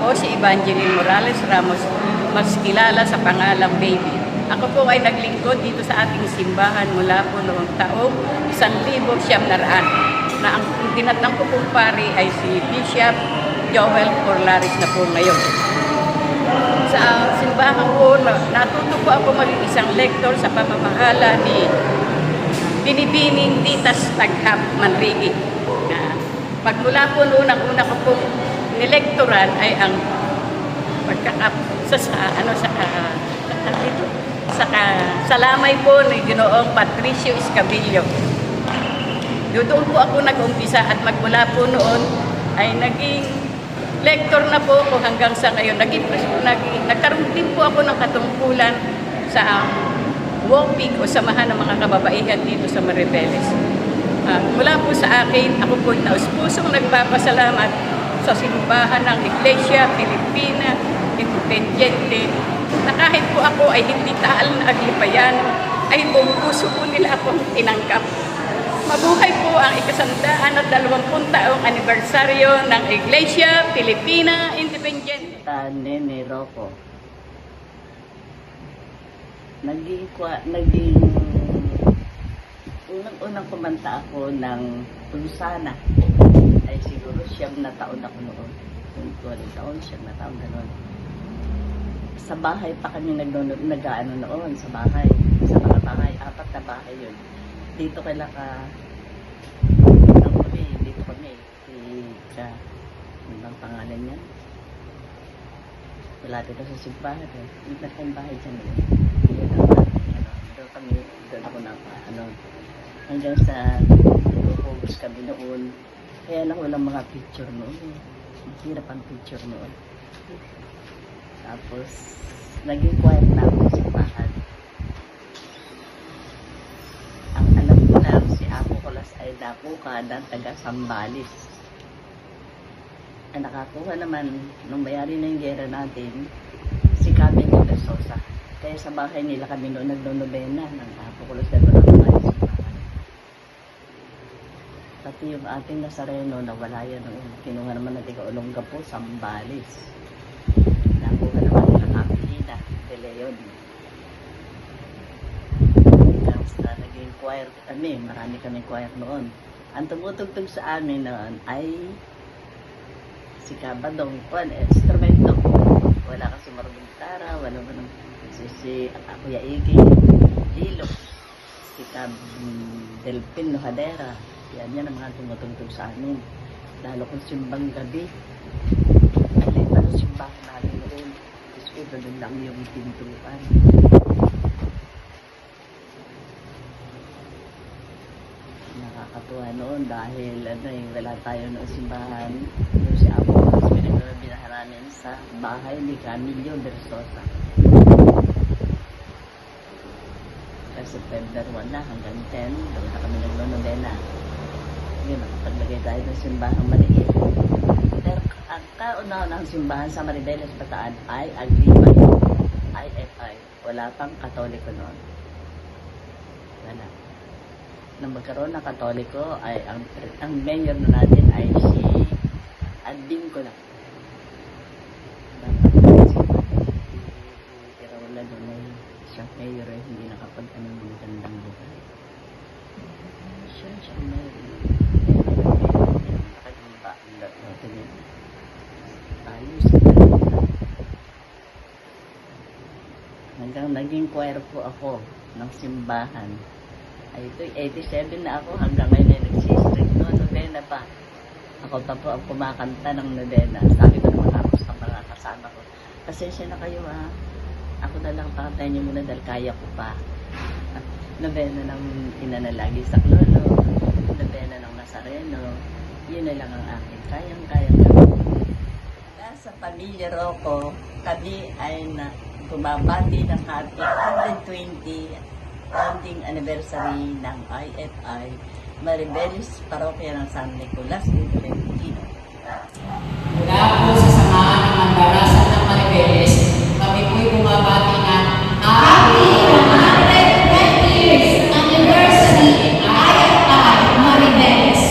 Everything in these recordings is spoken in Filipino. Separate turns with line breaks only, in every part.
Ako si Evangeline Morales Ramos, mas kilala sa pangalang Baby. Ako po ay naglingkod dito sa ating simbahan mula po noong taong 1900 na ang tinatang ko pong pari ay si Bishop Joel Porlaris na po ngayon. Sa simbahan po, natuto po ako maging isang lektor sa pamamahala ni Binibining Titas Taghap Manrigi. Pagmula po noon, ang una ko pong nilektoran ay ang salamay po ni Ginoong Patricio Escabillo. Doon po ako nag-umpisa at magmula po noon ay naging lektor na po ako hanggang sa ngayon. Nagkaroon din po ako ng katungkulan sa WOPIG o Samahan ng mga Kababaihan dito sa Maribeles. Mula po sa akin, ako po taus-pusong nagpapasalamat sa simbahan ng Iglesia Pilipina Independiente na kahit po ako ay hindi taal na aglipayano, ay buong puso po nila akong tinanggap. Mabuhay po ang 120 taong anibersaryo ng Iglesia Pilipina Independiente.
Nene Rocco. Unang kumanta ako ng Tulusana ay siguro 9 na taon ako noon. 20 taon, 9 na taon, gano'n. Sa bahay pa kami nag-ano noon, sa bahay. Sa mga bahay, 4 na bahay yun. Dito dito kami. Ano bang pangalan niya? Wala dito sa simbahan eh. Dito kayong bahay dyan eh. Doon ako na, hanggang sa nag-focus kami noon. Kaya lang walang mga picture noon eh. Hirap ang picture noon. Tapos, naging quiet na ako sa simbahan. Ang alam ko lang, si Apo Colas ay nakuha ng taga Sambales. Ang nakakuha naman, nung bayari na yung gera natin, si Camilo de Sosa. Kaya sa bahay nila kami noon nagno-nobena ng Apo Colas na doon ang simbahan. Pati yung ating Nazareno na wala yan noon. Kinuha naman natin ka Olonga po, Sambales. Nakuha naman nila Capilina de Leon. Sa naging choir kami, marami kami choir noon. Ang tumutugtog sa amin noon ay si Cabadong, instrumento. Wala kasi marunong gitara, wala man si Kuya Iggy, Lilo, si Delpin Nojadera. Yan ang mga tumutugtog sa amin. Lalo kung simbang gabi. Alin pa ng simbahan namin noon. Kasi doon lang yung pintuan. Nakakatuwa noon dahil wala tayo noong simbahan. Yung si Apo Colas pinagbinahan namin sa bahay ni Camilo de Sosa. Kasi September 1 na hanggang 10, doon na kami nagno-novena. Yun, nakapaglagay tayo ng simbahang maliit. Pero ang kauna-unang simbahan sa Maribeles, Bataan ay Aglipay, IFI. Wala pang Katoliko noon. Wala. Nang magkaroon ng Katoliko, ay ang mayor na natin ay si Ading ko lang. Pero wala doon ay siyang mayor ay hindi nakapag-anong magandang buhay. Siyang mayor. Hanggang naging choir po ako ng simbahan. Ay ito, 87 na ako. Hanggang ngayon ay nagsistring no, novena pa. Ako pa po ang kumakanta ng novena. Sabi ko naman ako sa mga kasama ko, pasensya na kayo ha. Ako na lang pakatayin niyo muna dahil kaya ko pa. Novena ng Inanalagi sa Lolo, novena ng Nazareno. Yun na lang ang akin. Kayang-kaya ko. Sa pamilya Rocco, kami ay bumabati ng happy 120 founding anniversary ng IFI Maribeles Parokya ng San Nicolas de Tolentino.
Mula po sa samahan ng Mandarasan ng Maribeles, kami po'y bumabati ng Happy 120 years anniversary IFI Maribeles.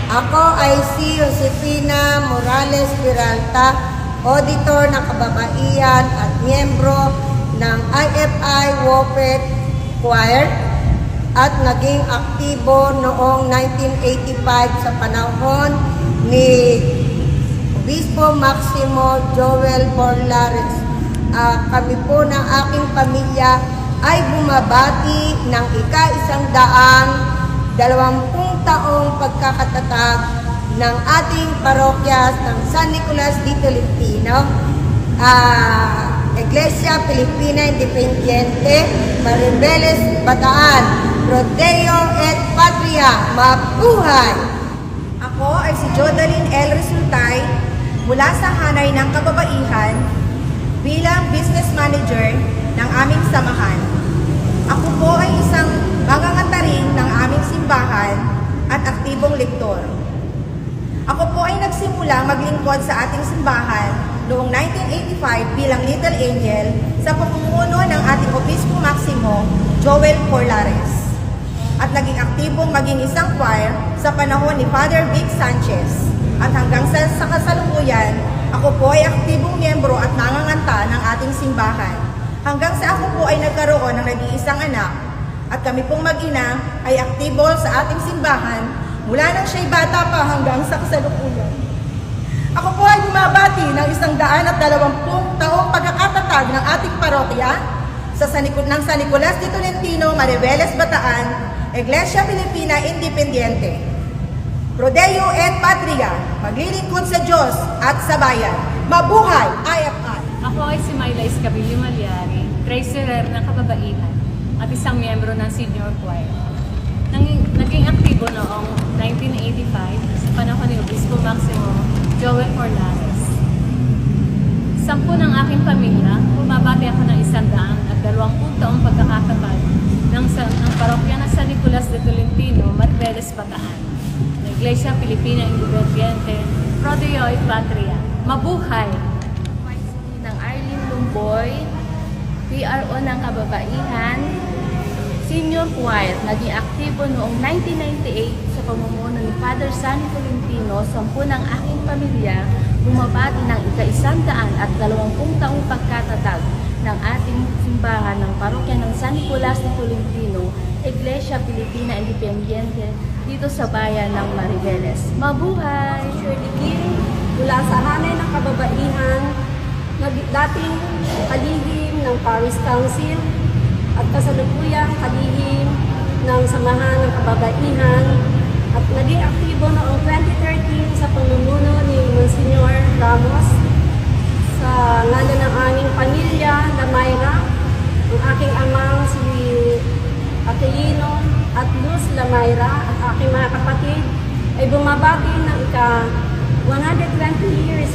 Ako ay si Josefina Morales Gonzales Peralta, auditor ng kababaihan at miyembro ng IFI Wopet Choir at naging aktibo noong 1985 sa panahon ni Obispo Maximo Joel Borlares. Kami po ng aking pamilya ay bumabati ng ika-120 taong pagkakatatag ng ating parokya ng San Nicolas de Tolentino, Iglesia Filipina Independiente, Maribeles, Bataan, Rodeo et Patria, mabuhay!
Ako ay si Jodaline L. Resultay mula sa Hanay ng Kababaihan bilang business manager ng aming samahan. Ako po ay isang mangangantaring ng aming simbahan at aktibong lektor. Ako po ay nagsimula maglingkod sa ating simbahan noong 1985 bilang Little Angel sa pamumuno ng ating Obispo Maximo Joel Borlares. At naging aktibong maging isang choir sa panahon ni Father Vic Sanchez. At hanggang sa kasalukuyan, ako po ay aktibong miyembro at manganganta ng ating simbahan. Hanggang sa ako po ay nagkaroon ng nag-iisang anak at kami pong mag-ina ay aktibo sa ating simbahan mula nang siya'y bata pa hanggang sa kasalukuyan. Ako po ay bumabati ng 120 taong pagkakatatag ng ating parokya sa San Nicolas de Tolentino, Maribeles, Bataan, Iglesia Filipina Independiente, Rodeo et Patria, maglilingkod sa Diyos at sa bayan. Mabuhay! IFI!
Ako ay si Myla Escabillo Malyari, treasurer ng kababaihan at isang miyembro ng senior choir. Naging aktibo noong 1985 sa panahon ni Obispo Maximo Joel Borlares. 10 ng aking pamilya, bumabati ako ng 120 taong pagkakatatag ng parokya ng San Nicolas de Tolentino, Maribeles, Bataan, ng Iglesia Filipina Independiente, Rodeo et Patria. Mabuhay!
Ng Arlene Lumboy, PRO ng Kababaihan, Senior Choir, naging aktibo noong 1998 sa pamumuno ni Father Sunny Tolentino, 10 ng aking pamilya, bumabati ng ika-120 taong pagkatatag ng ating simbahan ng parokya ng San Nicolas de Tolentino, Iglesia Filipina Independiente, dito sa bayan ng Maribeles. Mabuhay!
Shirley King, mula sa Hanay ng Kababaihan, dating kalihim ng Parish Council at kasalukuyang kalihim ng Samahan ng Kababaihan at naging aktibo noong 2013 sa pamumuno ni Monsignor Ramos sa ngalan ng aming pamilya na Mayra, ang aking amang si Aquilino at Luz Lamayra at aking mga kapatid ay bumabati ng ika-120 years